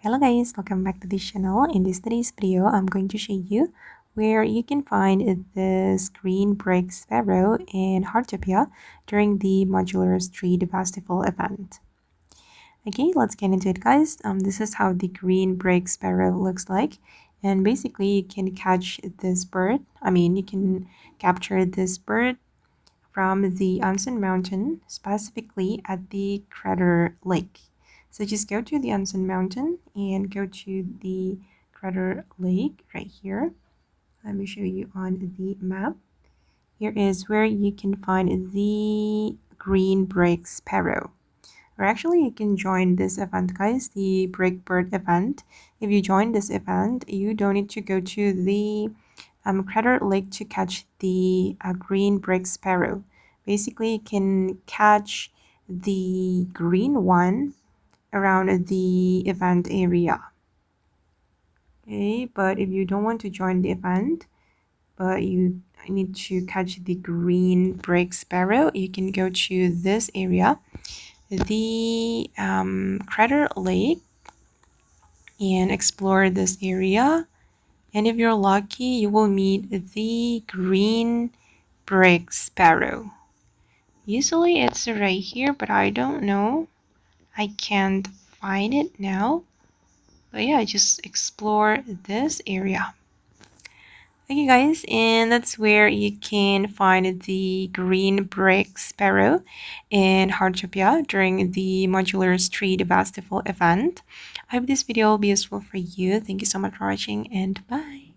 Hello guys, welcome back to this channel. In this today's video, I'm going to show you where you can find this green brick sparrow in Heartopia during the Modular Street Festival event. Okay, let's get into it guys. This is how the green brick sparrow looks like. And basically you can catch this bird. You can capture this bird from the Anson Mountain, specifically at the Crater Lake. So just go to the Anson Mountain and go to the Crater Lake right here. Let me show you on the map. Here is where you can find the green brick sparrow. Or actually, you can join this event, guys, the Brick Bird event. If you join this event, you don't need to go to the Crater Lake to catch the green brick sparrow. Basically, you can catch the green one around the event area. Okay, but if you don't want to join the event, but you need to catch the green brick sparrow, you can go to this area, the Crater Lake, and explore this area. And if you're lucky, you will meet the green brick sparrow. Usually it's right here, but I don't know. I can't find it now. But yeah, just explore this area. Okay guys, and that's where you can find the green brick sparrow in Heartopia during the Modular Street Festival event. I hope this video will be useful for you. Thank you so much for watching and bye.